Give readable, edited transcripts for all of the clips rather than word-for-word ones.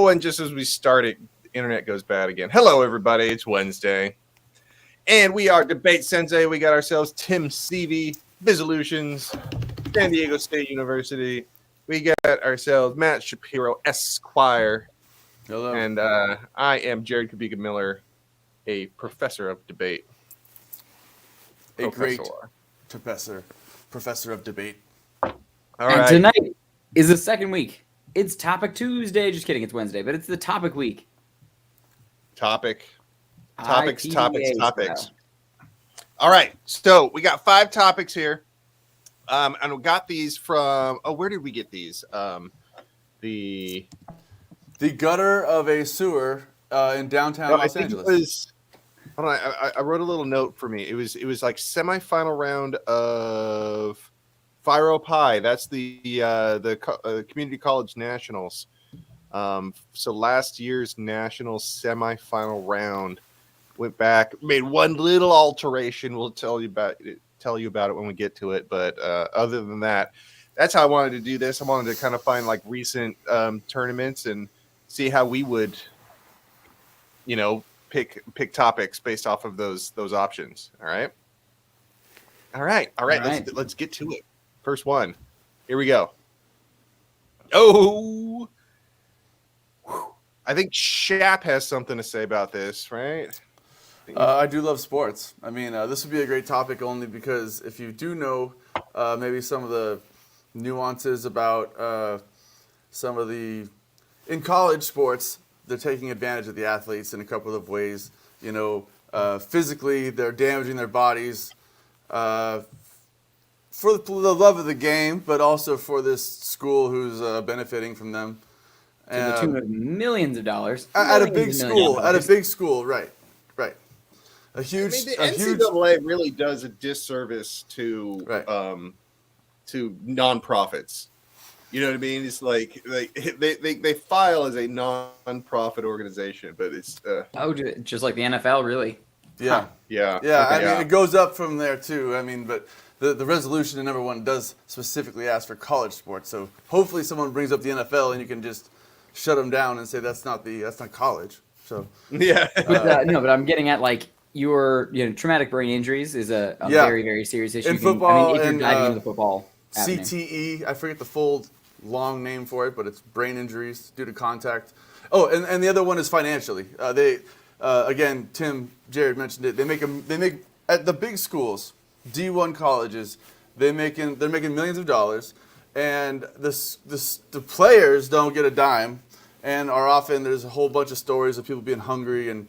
when just as we start it, the internet goes bad again. Hello, everybody. It's Wednesday. And we are DebateSensei. We got ourselves Tim Seavey, Bizolutions, San Diego State University. We got ourselves Matt Shapiro, Esquire. Hello. And I am Jared Kabika Miller, a professor of debate. Great professor of debate. All and right. tonight is the second week. It's Topic Tuesday. Just kidding, it's Wednesday, but it's the topic week. Topics. IPA style. All right, so we got 5 topics here, and we got these from. Oh, where did we get these? The gutter of a sewer in downtown Los Angeles. Hold on, I wrote a little note for me. It was like semifinal round of Firo Pi. That's the community college nationals. So last year's national semifinal round went back, made one little alteration. We'll tell you about it when we get to it. But other than that, that's how I wanted to do this. I wanted to kind of find like recent tournaments and see how we would, pick topics based off of those options. All right. Let's get to it. First one. Here we go. Oh, I think Shap has something to say about this, right? I do love sports. I mean, this would be a great topic only because if you do know maybe some of the nuances about some of in college sports, they're taking advantage of the athletes in a couple of ways. Physically, they're damaging their bodies for the love of the game, but also for this school who's benefiting from them. To the tune of millions of dollars. At a big school, right. A huge. The NCAA really does a disservice to nonprofits. You know what I mean? It's like they file as a non-profit organization, but it's just like the NFL, really. Yeah. I mean, it goes up from there too. I mean, but the resolution in number 1 does specifically ask for college sports. So hopefully someone brings up the NFL and you can just shut them down and say that's not college. So yeah. But I'm getting at like your traumatic brain injuries is a very, very serious issue. In football, if you're diving into the football avenue. CTE, I forget the full long name for it, but it's brain injuries due to contact. Oh, and the other one is financially. Again, Jared mentioned it. They make at the big schools, D1 colleges, they're making millions of dollars, and the players don't get a dime, and are often there's a whole bunch of stories of people being hungry, and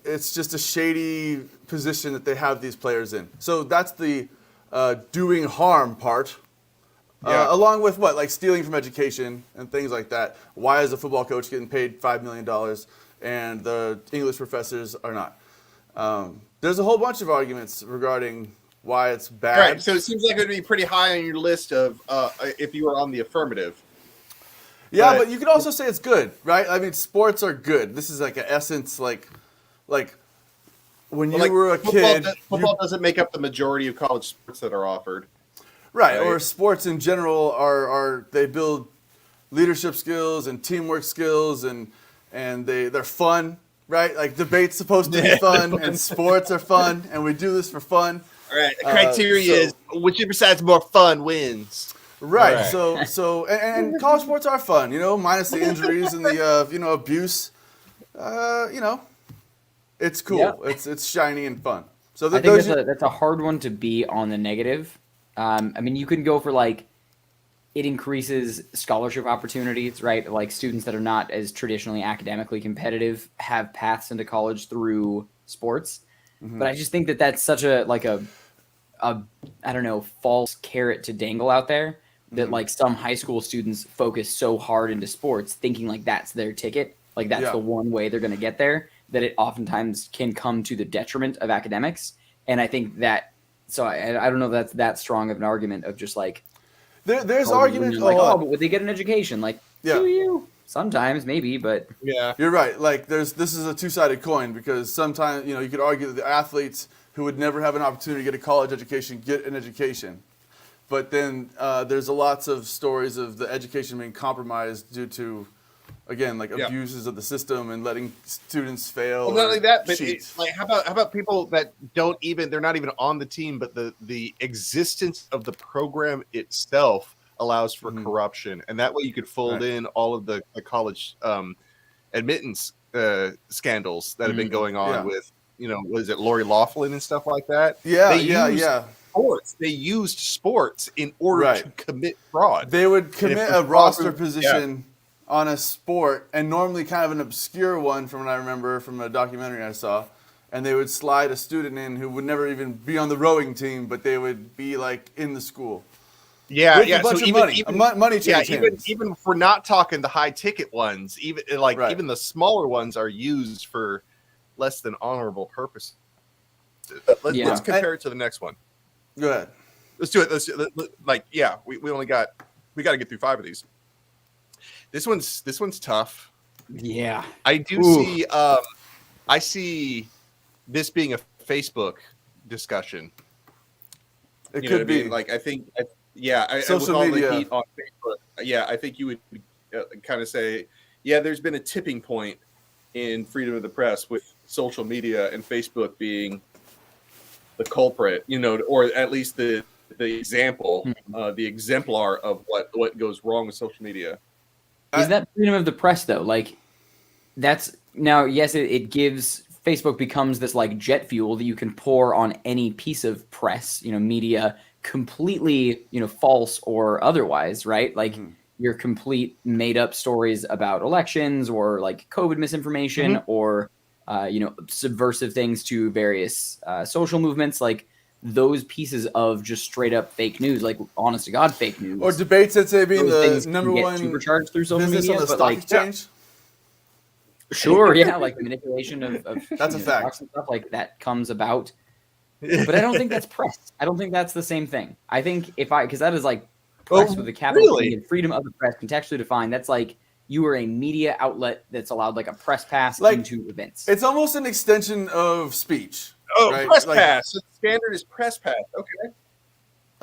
it's just a shady position that they have these players in. So that's the doing harm part. Yeah. Along with like stealing from education and things like that. Why is a football coach getting paid $5 million and the English professors are not? There's a whole bunch of arguments regarding why it's bad. Right. So it seems like it would be pretty high on your list of if you were on the affirmative. Yeah, but you could also say it's good, right? I mean, sports are good. This is like an essence, like when you were a kid. Football doesn't make up the majority of college sports that are offered. Right, or sports in general they build leadership skills and teamwork skills and they're fun, right? Like debate's supposed to be fun and sports are fun and we do this for fun. All right. The criteria is whichever side's more fun wins. Right. Right. So and college sports are fun, minus the injuries and the abuse. It's cool. Yeah. It's shiny and fun. So I think that's a hard one to be on the negative. I mean, you can go for like it increases scholarship opportunities, right? Like students that are not as traditionally academically competitive have paths into college through sports. Mm-hmm. But I just think that that's such a I don't know, false carrot to dangle out there that like some high school students focus so hard into sports thinking like that's their ticket. Like that's the one way they're going to get there, that it oftentimes can come to the detriment of academics. And I think that, so I don't know if that's that strong of an argument of just like, there's arguments like, but would they get an education? Like, do you? Sometimes, maybe, but yeah, you're right. Like, this is a two-sided coin because sometimes you could argue that the athletes who would never have an opportunity to get a college education get an education, but then there's lots of stories of the education being compromised due to again, like abuses of the system and letting students fail. Well, not only that, but cheat. like how about people that they're not even on the team, but the existence of the program itself allows for corruption, and that way you could fold in all of the college admittance scandals that have been going on with, was it Lori Loughlin and stuff like that? Yeah. Sports. They used sports in order to commit fraud. They would commit a roster position on a sport, and normally kind of an obscure one from what I remember from a documentary I saw, and they would slide a student in who would never even be on the rowing team, but they would be like in the school. Yeah, a bunch of money. Money change. Even if we're not talking the high ticket ones, even the smaller ones are used for less than honorable purposes. Let's compare it to the next one. Go ahead. Let's do it. We got to get through 5 of these. This one's tough. Yeah, I do see. I see this being a Facebook discussion. It could be. I think. Social with all media the heat on Facebook. Yeah, I think you would kind of say, there's been a tipping point in freedom of the press with social media and Facebook being the culprit, or at least the example, the exemplar of what goes wrong with social media. Is that freedom of the press though? Like, that's now, yes, it gives Facebook becomes this like jet fuel that you can pour on any piece of press, media, completely, false or otherwise, right? Like your complete made up stories about elections or like COVID misinformation or, subversive things to various social movements, like those pieces of just straight up fake news, like honest to God fake news. Or DebateSensei being the number one supercharged through social business media, on the but stock like exchange. Sure, yeah, like manipulation of that's a fact. Stocks and stuff like that comes about. But I don't think that's press. I don't think that's the same thing. I think because that is like press with a capital P and freedom of the press contextually defined. That's like you are a media outlet that's allowed like a press pass into events. It's almost an extension of speech. Oh, right? press pass. The standard is press pass. Okay.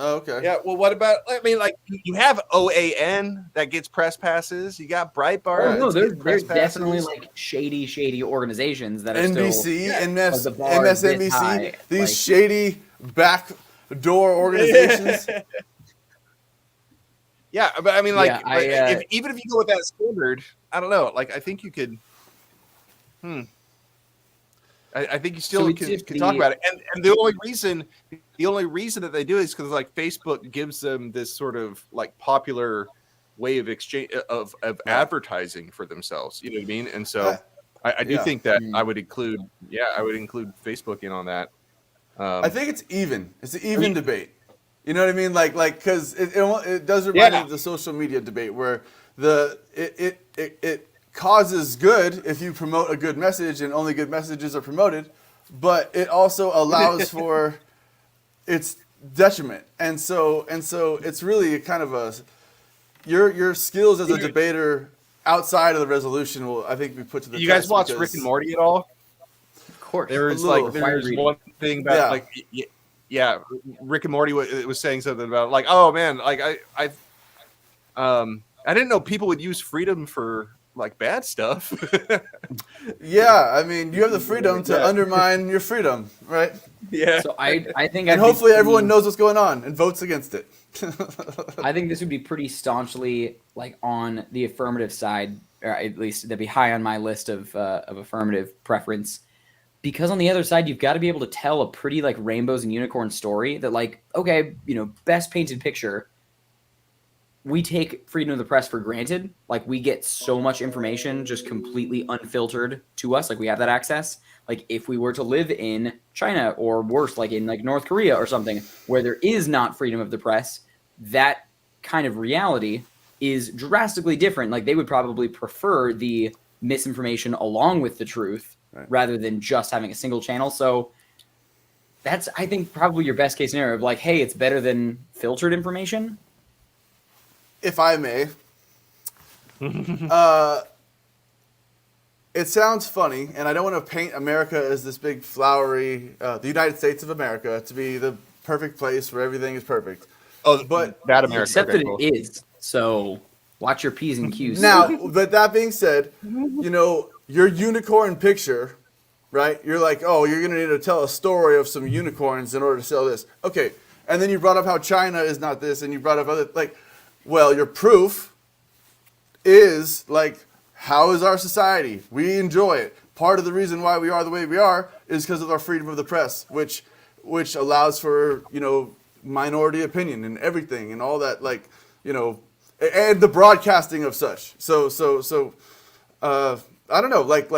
Oh, okay. Yeah. Well, what about? I mean, like you have OAN that gets press passes. You got Breitbart. Oh, no, there's definitely like shady organizations that are NBC, still MSNBC, these shady backdoor organizations. Yeah, but I mean, even if you go with that standard, I don't know. Like, I think you could. I think you still can talk about it, and the only reason that they do it is because like Facebook gives them this sort of like popular way of exchange of advertising for themselves. You know what I mean? And so I do think that I would include Facebook in on that. I think it's even. It's an even debate. You know what I mean? Like because it does remind me of the social media debate where it causes good if you promote a good message and only good messages are promoted, but it also allows for its detriment. And so it's really a kind of your skills as a debater outside of the resolution will, I think, be put to the test. You guys watch Rick and Morty at all? Of course. There's one thing about Rick and Morty was saying something about like, oh man, like I didn't know people would use freedom for like bad stuff. Yeah, I mean, you have the freedom to undermine your freedom, right? Yeah. So I think, and hopefully everyone knows what's going on and votes against it. I think this would be pretty staunchly like on the affirmative side, or at least that'd be high on my list of affirmative preference. Because on the other side, you've got to be able to tell a pretty like rainbows and unicorns story that like, okay, best painted picture. We take freedom of the press for granted. Like we get so much information just completely unfiltered to us. Like we have that access. Like if we were to live in China or worse, like in like North Korea or something where there is not freedom of the press, that kind of reality is drastically different. Like they would probably prefer the misinformation along with the truth rather than just having a single channel. So that's, I think, probably your best case scenario of like, hey, it's better than filtered information. If I may, it sounds funny, and I don't want to paint America as this big flowery, the United States of America, to be the perfect place where everything is perfect. Oh, but that America. Except that it is. So Watch your P's and Q's. Now, but that being said, you know, your unicorn picture, right? You're like, oh, you're going to need to tell a story of some unicorns in order to sell this. Okay. And then you brought up how China is not this, and you brought up other, like, well, your proof is, like, how is our society? We enjoy it. Part of the reason why we are the way we are is because of our freedom of the press, which allows for, you know, minority opinion and everything and all that, like, you know, and the broadcasting of such. So I don't know, like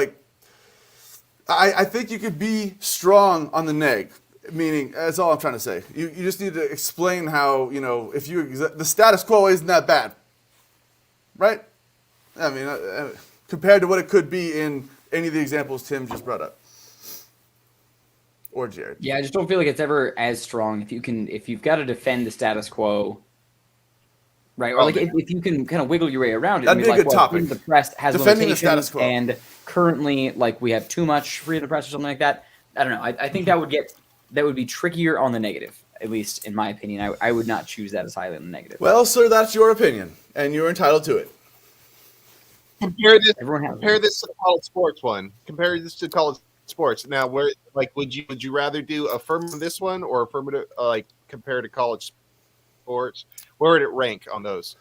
I think you could be strong on the neg, meaning that's all I'm trying to say. You just need to explain how, you know, if the status quo isn't that bad, right? I mean, compared to what it could be in any of the examples Tim just brought up. Or Jared. Yeah, I just don't feel like it's ever as strong if you've got to defend the status quo, right? Or like if you can kind of wiggle your way around it. That'd be a good topic. The press has defending the limitations, status quo, and currently, like, we have too much freedom of the press or something like that. I don't know. I think that would be trickier on the negative, at least in my opinion. I would not choose that as highly on the negative. Well, sir, that's your opinion, and you're entitled to it. Compare this to the college sports one. Compare this to college sports. Now, where, like, would you rather do affirmative this one or affirmative, like, compare to college sports? Where would it rank on those?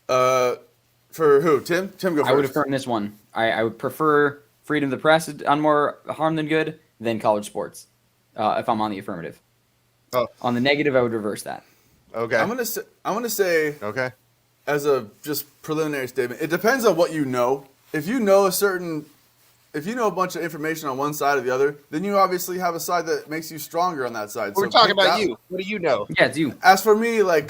For who? Tim, go first. I would affirm this one. I would prefer freedom of the press on more harm than good than college sports. If I'm on the affirmative. Oh. On the negative, I would reverse that. Okay. I'm gonna say. Okay. As a just preliminary statement, it depends on what you know. If you know a bunch of information on one side or the other, then you obviously have a side that makes you stronger on that side. We're talking about you. What do you know? Yeah, it's you. As for me, like,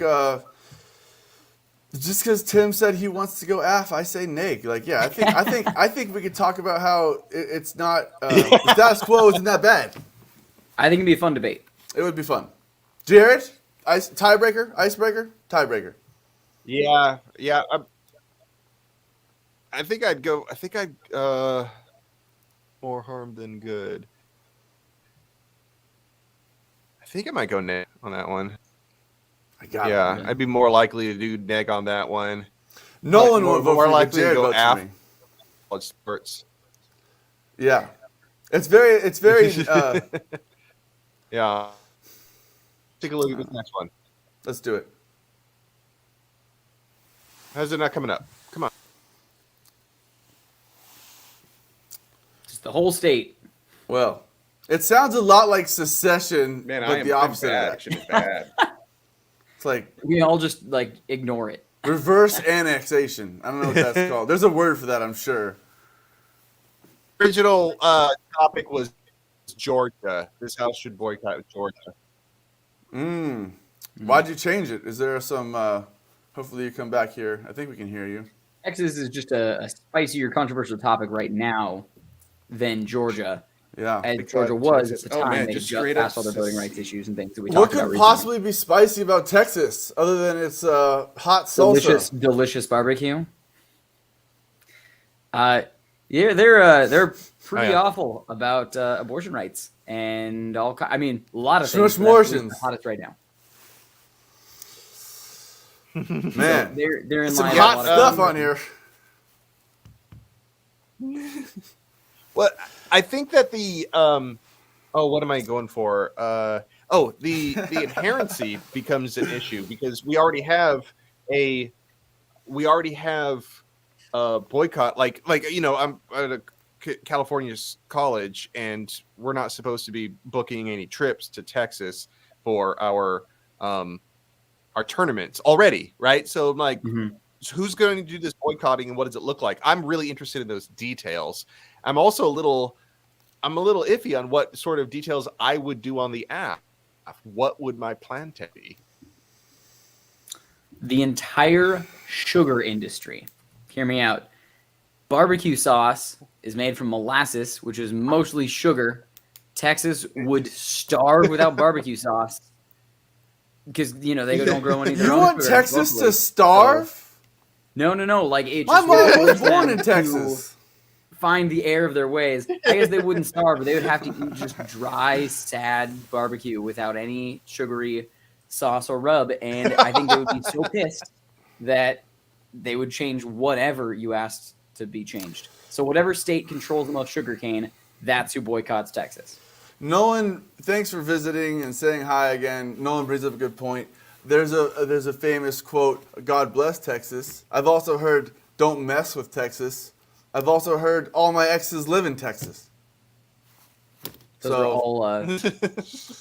just because Tim said he wants to go aff, I say neg. Like, yeah, I think we could talk about how it's not the status quo isn't that bad. I think it'd be a fun debate. It would be fun. Jared, icebreaker. Yeah. I think I'd more harm than good. I think I might go neg on that one. I'd be more likely to do neg on that one. No one would vote more for likely Jared to go votes aff. for me. College sports. Yeah, it's very. Yeah. Take a look at this next one. Let's do it. How's it not coming up? Come on. Just the whole state. Well, it sounds a lot like secession, Man, but the opposite of that. It's bad. It's like We all just, like, ignore it. reverse annexation. I don't know what that's called. There's a word for that, I'm sure. Original topic was Georgia. This house should boycott Georgia. Why'd you change it? Is there some? Hopefully you come back here. I think we can hear you. Texas is just a spicier, controversial topic right now than Georgia. Yeah. As Georgia was at the Oh, time. man, They just just straight passed up all their voting rights issues and things that we What talked about could recently. possibly be spicy about Texas other than its hot salsa? Delicious barbecue. Yeah, they're pretty awful about abortion rights and all. I mean, a lot of things. but that's Smushmortions. the hottest right now. Man, They're in some line. hot with a lot of stuff on here. Well, I think that the what am I going for? The inherency becomes an issue because we already have a boycott. Like you know, I'm at a California's college, and we're not supposed to be booking any trips to Texas for our tournaments already, right? So I'm like, who's going to do this boycotting, and what does it look like? I'm really interested in those details. I'm also a little iffy on what sort of details I would do on the app. What would my plan to be? The entire sugar industry. Hear me out. Barbecue sauce is made from molasses, which is mostly sugar. Texas would starve without barbecue sauce because they don't grow any of their You own want sugar Texas locally. to starve? No. Like it My just mom was forces born them in to Texas. Find the air of their ways. I guess they wouldn't starve, but they would have to eat just dry, sad barbecue without any sugary sauce or rub. And I think they would be so pissed that they would change whatever you asked to be changed. So whatever state controls the most sugarcane, that's who boycotts Texas. Nolan, thanks for visiting and saying hi again. Nolan brings up a good point. There's a famous quote, God bless Texas. I've also heard, don't mess with Texas. I've also heard, all my exes live in Texas. Those are all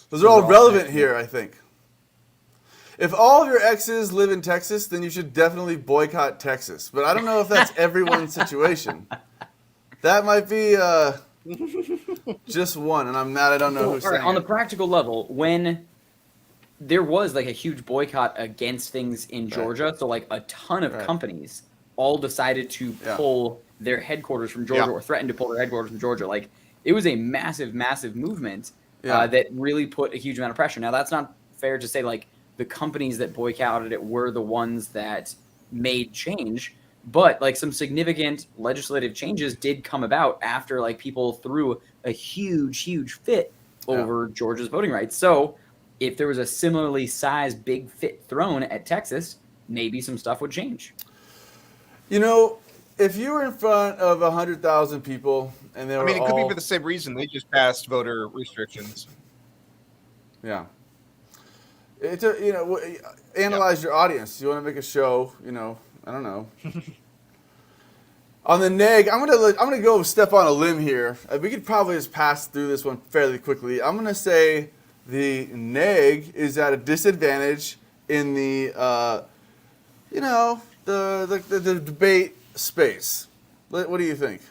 those are all relevant here, I think. If all of your exes live in Texas, then you should definitely boycott Texas. But I don't know if that's everyone's situation. That might be just one, and I'm mad I don't know who's saying on it. the practical level, when there was like a huge boycott against things in Georgia, so like a ton of companies all decided to pull their headquarters from Georgia or threatened to pull their headquarters from Georgia. Like it was a massive, massive movement that really put a huge amount of pressure. Now that's not fair to say like the companies that boycotted it were the ones that made change, but like some significant legislative changes did come about after like people threw a huge fit over Georgia's voting rights. So if there was a similarly sized big fit thrown at Texas, maybe some stuff would change. You know, if you were in front of 100,000 people and they were it could be for the same reason. They just passed voter restrictions. Yeah. Analyze your audience. You want to make a show, I don't know. On the neg, I'm gonna go step on a limb here. We could probably just pass through this one fairly quickly. I'm gonna say the neg is at a disadvantage in the the debate space. What do you think?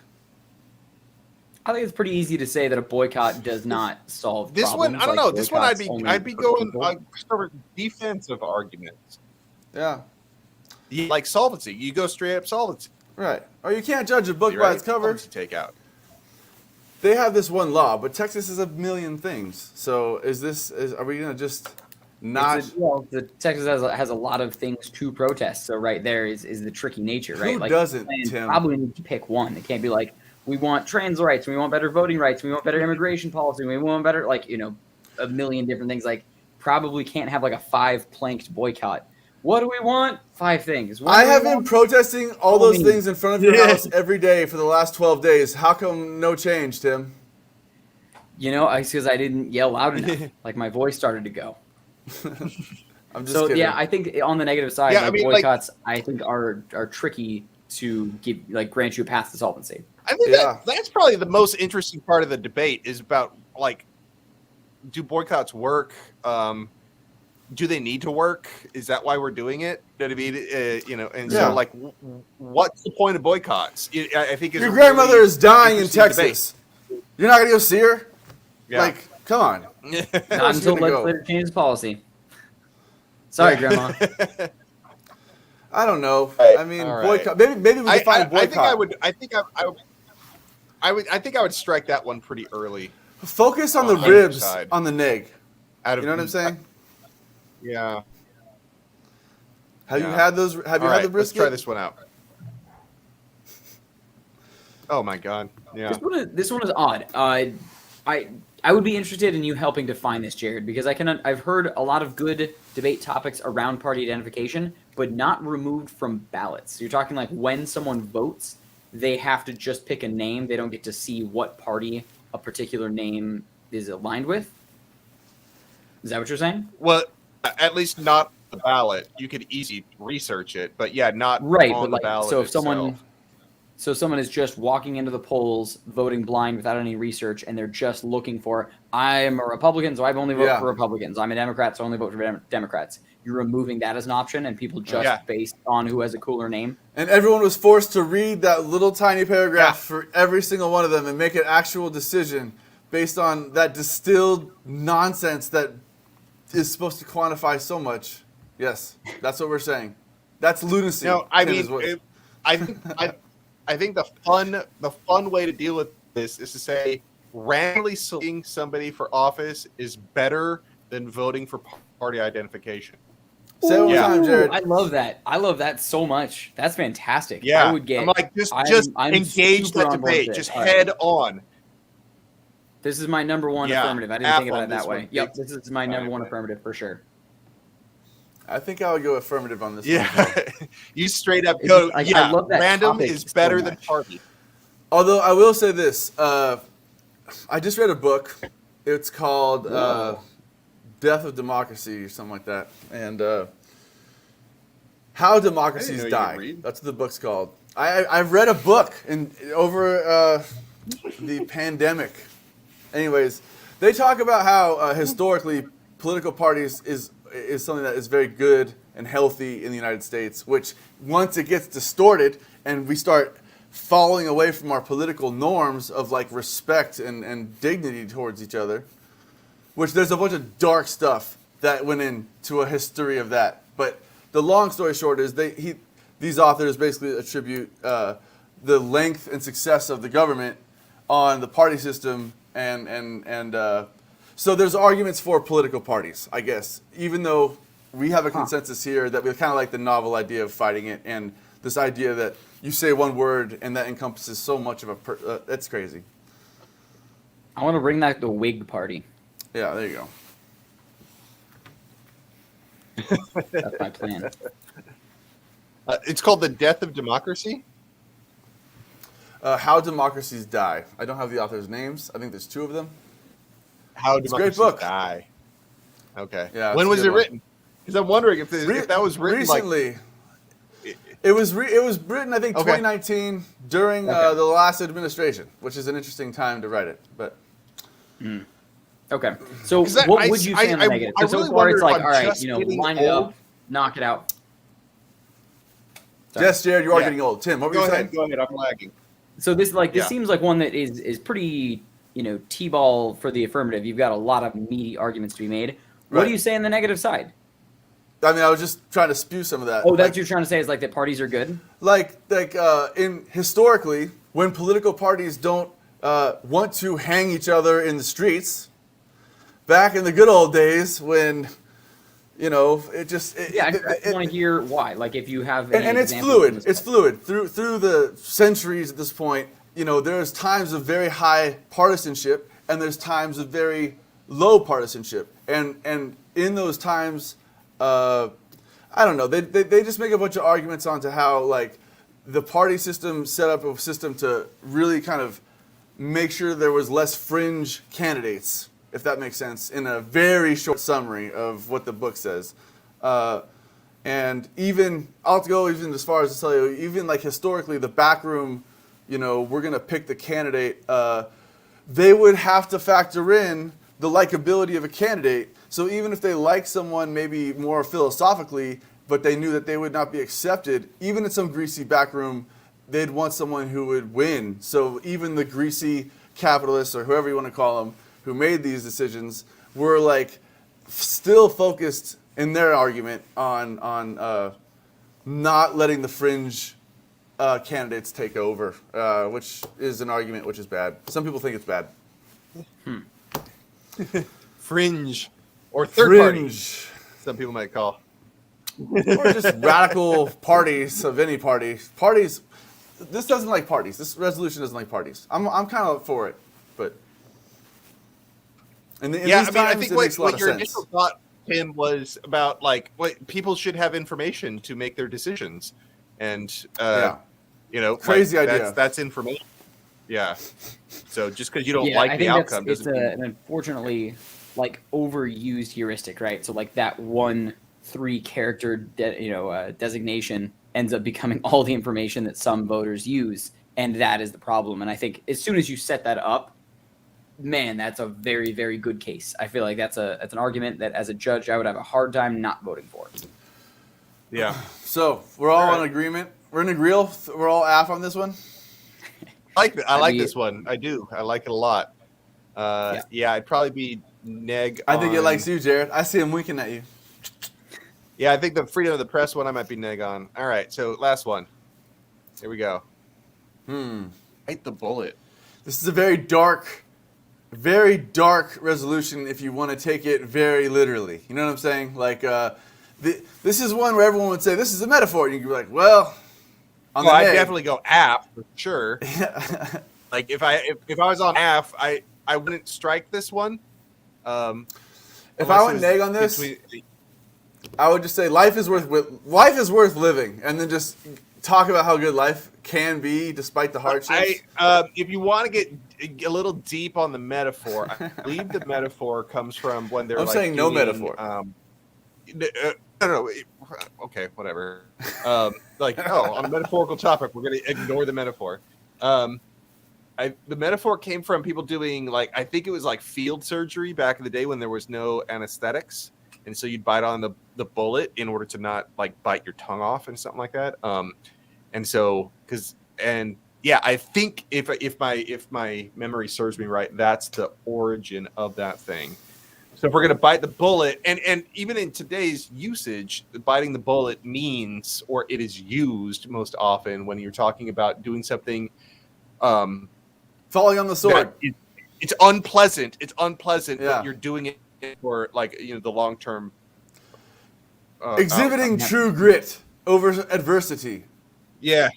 I think it's pretty easy to say that a boycott does not solve this problems. one. I don't know. This one, I'd be going sort of defensive arguments. Yeah. Like solvency, you go straight up solvency. Right. Or you can't judge a book by its cover. Take out. They have this one law, but Texas is a million things. So are we gonna just not? Texas has a lot of things to protest. So right there is the tricky nature, right? Who doesn't, Tim? Probably need to pick one. It can't be like we want trans rights, we want better voting rights, we want better immigration policy, we want better a million different things. Like probably can't have like a 5-planked boycott. What do we want? 5 things. I have been protesting all those things in front of your house every day for the last 12 days. How come no change, Tim? It's because I didn't yell loud enough. Like my voice started to go. I'm just kidding. Yeah, I think on the negative side, boycotts I think are tricky to grant you a path to solvency. I think that's probably the most interesting part of the debate is about do boycotts work? Do they need to work? Is that why we're doing it? So what's the point of boycotts? I think your grandmother is dying in Texas. Debate. You're not gonna go see her? Yeah. Come on. Not until legislature changes policy. Sorry, Grandma. I don't know. Right. I mean, boycott. Maybe we define boycott. I think I would strike that one pretty early. Focus on the ribs on the neg. You know what I'm saying? Yeah. Have you had those? Have you had the brisket? Let's try this one out. Oh my God! Yeah. This one is odd. I would be interested in you helping define this, Jared, because I've heard a lot of good debate topics around party identification, but not removed from ballots. So you're talking like when someone votes, they have to just pick a name. They don't get to see what party a particular name is aligned with. Is that what you're saying? Well, at least not the ballot. You could easily research it, but not right. On but the ballot so if itself. someone is just walking into the polls, voting blind without any research, and they're just looking for, I'm a Republican, so I only vote for Republicans. I'm a Democrat, so I only vote for Democrats. You're removing that as an option, and people just based on who has a cooler name. And everyone was forced to read that little tiny paragraph for every single one of them and make an actual decision based on that distilled nonsense that is supposed to quantify so much. Yes, that's what we're saying. That's lunacy. No, I think the fun way to deal with this is to say randomly selecting somebody for office is better than voting for party identification. Say it one time, Jared. I love that. I love that so much. That's fantastic. Yeah, I would get. I'm like just engage that debate. Just head on. This is my number one affirmative. I didn't think about it that way. One. Yep, this is my number one affirmative for sure. I think I would go affirmative on this one. Yeah, you straight up It's go. just, like, yeah, I love that random topic is so better than much. party. Although I will say this, I just read a book. It's called Death of Democracy or something like that. And How Democracies know you Die. could read. That's what the book's called. I've read a book over the pandemic. Anyways, they talk about how historically political parties is something that is very good and healthy in the United States, which once it gets distorted and we start falling away from our political norms of like respect and dignity towards each other, which there's a bunch of dark stuff that went into a history of that. But the long story short is these authors basically attribute the length and success of the government on the party system and so there's arguments for political parties, I guess, even though we have a consensus here that we kind of like the novel idea of fighting it and this idea that you say one word and that encompasses so much of that's crazy. I want to bring back the Whig Party. Yeah, there you go. That's my plan. It's called The Death of Democracy. How Democracies Die. I don't have the author's names. I think there's 2 of them. How It's a great Democracies book. Die. Okay. Yeah, When it's a was good it one. written? Because I'm wondering if that was written recently. It was written, I think, Okay. 2019 during Okay. the last administration, which is an interesting time to write it. But Okay. So 'Cause what would you say on the negative? I So really far wonder it's if like, I'm all right, just getting line it old. up, knock it out. Sorry. yes, Jared, you are Yeah. getting old. Tim, what were Go you ahead. saying? Go ahead. I'm lagging. So this Yeah. seems like one that is pretty, T-ball for the affirmative. You've got a lot of meaty arguments to be made. What Right. do you say on the negative side? I mean, I was just trying to spew some of that. Oh, that's Like- what you're trying to say is like that parties are good? like in historically, when political parties don't want to hang each other in the streets, back in the good old days when it just Yeah, I just want to hear why. Like if you have any and it's examples from fluid. this It's book. fluid through the centuries. At this point, there's times of very high partisanship and there's times of very low partisanship, and in those times, I don't know. They just make a bunch of arguments onto how like the party system set up a system to really kind of make sure there was less fringe candidates, if that makes sense, in a very short summary of what the book says. And even, I'll go even as far as to tell you, even like historically, the back room, we're going to pick the candidate, they would have to factor in the likability of a candidate. So even if they like someone maybe more philosophically, but they knew that they would not be accepted, even in some greasy back room, they'd want someone who would win. So even the greasy capitalists, or whoever you want to call them, who made these decisions, were like still focused in their argument on not letting the fringe candidates take over, which is an argument which is bad. Some people think it's bad. Fringe or third party, Fringe. some people might call. Or just radical parties of any party. Parties. This doesn't like parties. This resolution doesn't like parties. I'm kind of for it, but in Yeah, these I mean, I times, think it makes a lot what of your sense. initial thought, Tim, was about like what people should have information to make their decisions, and Yeah. like, Crazy idea. That's information. Yeah. So just because you don't Yeah, like I the think outcome it's doesn't mean an unfortunately like overused heuristic, right? So like that 1-3 character designation ends up becoming all the information that some voters use, and that is the problem. And I think as soon as you set that up, man, that's a very, very good case. I feel like that's an argument that as a judge I would have a hard time not voting for. yeah. So we're all Alright. in agreement. We're in agreement. We're all AF on this one. I like mean- this one. I do. I like it a lot. Yeah, I'd probably be neg. I think it on- likes you, Jared. I see him winking at you. Yeah, I think the freedom of the press one I might be neg on. All right, so last one. Here we go. Bite the bullet. This is a very dark resolution if you want to take it very literally. You know what I'm saying? Like, this is one where everyone would say, this is a metaphor. And you'd be like, well, on Well, the I'd neg. definitely go AF for sure. Like if I was on AF, I wouldn't strike this one. If I went neg on this, I would just say life is worth living, and then just talk about how good life can be despite the hardships. If you want to get a little deep on the metaphor, I believe the metaphor comes from when they're I'm like saying no doing, metaphor. No. Okay, whatever. On a metaphorical topic, we're going to ignore the metaphor. The metaphor came from people doing I think it was like field surgery back in the day when there was no anesthetics, and so you'd bite on the bullet in order to not bite your tongue off and something like that. I think if my memory serves me right, that's the origin of that thing. So if we're going to bite the bullet, and even in today's usage, biting the bullet means, or it is used most often when you're talking about doing something falling on the sword. It's unpleasant. It's unpleasant, Yeah. but you're doing it for the long term. Exhibiting true grit over adversity. Yeah.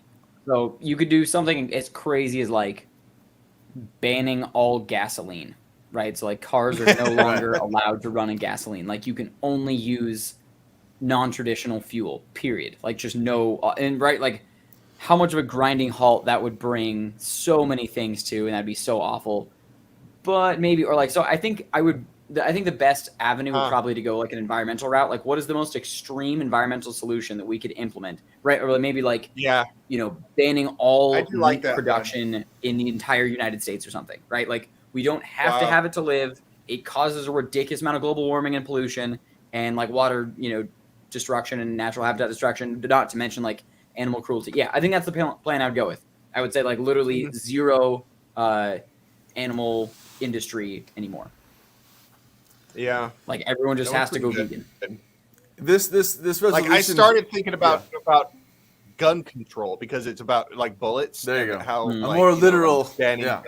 So you could do something as crazy as banning all gasoline, right? So cars are no longer allowed to run on gasoline. You can only use non-traditional fuel, period. Just no, and right, how much of a grinding halt that would bring so many things to, and that'd be so awful. But maybe, so I think the best avenue would probably to go an environmental route. What is the most extreme environmental solution that we could implement, right? Or maybe banning all meat production in the entire United States or something, right? We don't have to have it to live. It causes a ridiculous amount of global warming and pollution and water, destruction and natural habitat destruction, not to mention animal cruelty. Yeah, I think that's the plan I would go with. I would say literally zero animal industry anymore. Yeah. Everyone just has to go vegan. This resolution. I started thinking about gun control because it's about bullets. There you go. How more literal. Yeah.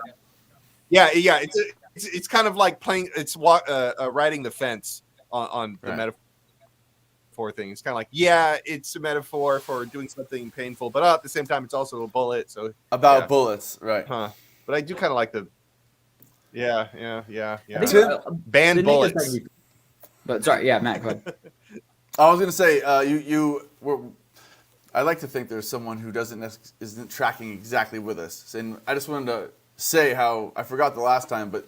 It's kind of like playing. It's riding the fence on the metaphor thing. It's kind of it's a metaphor for doing something painful, but at the same time, it's also a bullet. So about bullets, right? Huh. But I do kind of like the. Yeah. Ban bullets. But sorry, yeah, Matt, go ahead. I was going to say, I like to think there's someone who isn't tracking exactly with us. And I just wanted to say how I forgot the last time, but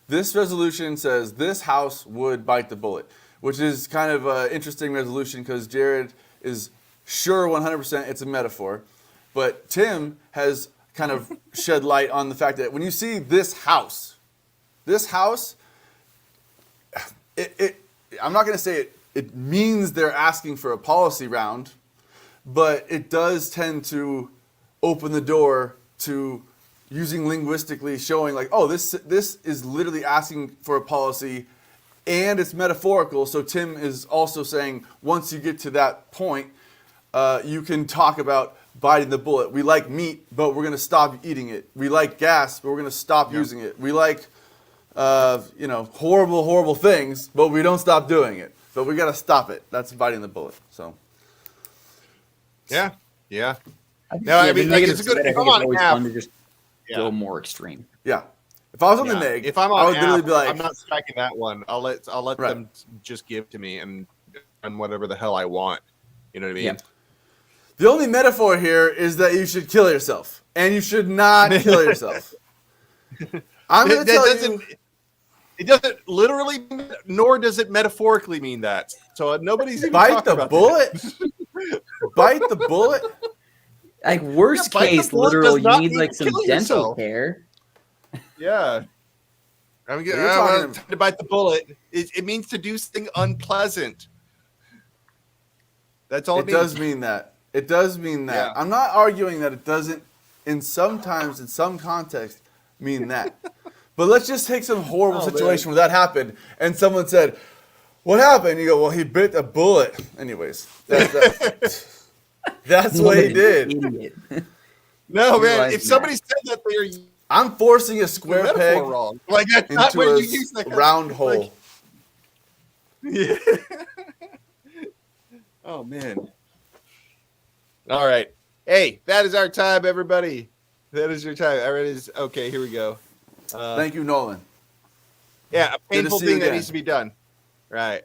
this resolution says this house would bite the bullet, which is kind of an interesting resolution because Jared is sure 100% it's a metaphor, but Tim has kind of shed light on the fact that when you see this house, I'm not going to say it means they're asking for a policy round, but it does tend to open the door to using linguistically showing this is literally asking for a policy and it's metaphorical. So Tim is also saying once you get to that point, you can talk about biting the bullet. We like meat, but we're going to stop eating it. We like gas, but we're going to stop using it. We like horrible things, but we don't stop doing it. But we got to stop it. That's biting the bullet. So. Yeah. No, it's a good. If I'm on half, to just go more extreme. Yeah. If I was on the neg, if I'm on I would literally be I'm not striking that one. I'll let them just give to me and whatever the hell I want. You know what I mean? Yeah. The only metaphor here is that you should kill yourself, and you should not kill yourself. I'm going to tell you. It doesn't literally, nor does it metaphorically mean that. So nobody's even bite talking the about bullet. Bite the bullet. Worst case, literal, you need some dental care. Yeah. I'm talking to bite the bullet. It means to do something unpleasant. That's all it means. It does mean that. It does mean that. Yeah. I'm not arguing that it doesn't, in some context, mean that. But let's just take some horrible situation where that happened, and someone said, "What happened?" You go, "Well, he bit a bullet." Anyways, that's what he did. No, man. If somebody said that, I'm forcing a square peg wrong. That's not where you use that round hole. Yeah. Oh man. All right. Hey, that is our time, everybody. That is your time. Okay, here we go. Thank you, Nolan. Yeah, a painful thing that needs to be done. Right.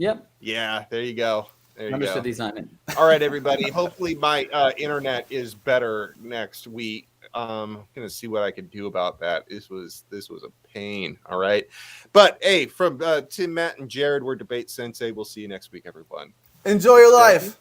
Yep. Yeah, there you go. There you Understood go. the assignment. All right, everybody. Hopefully my internet is better next week. I'm gonna see what I can do about that. This was a pain. All right, but hey, from Tim, Matt, and Jared, we're Debate Sensei. We'll see you next week, everyone. Enjoy your life.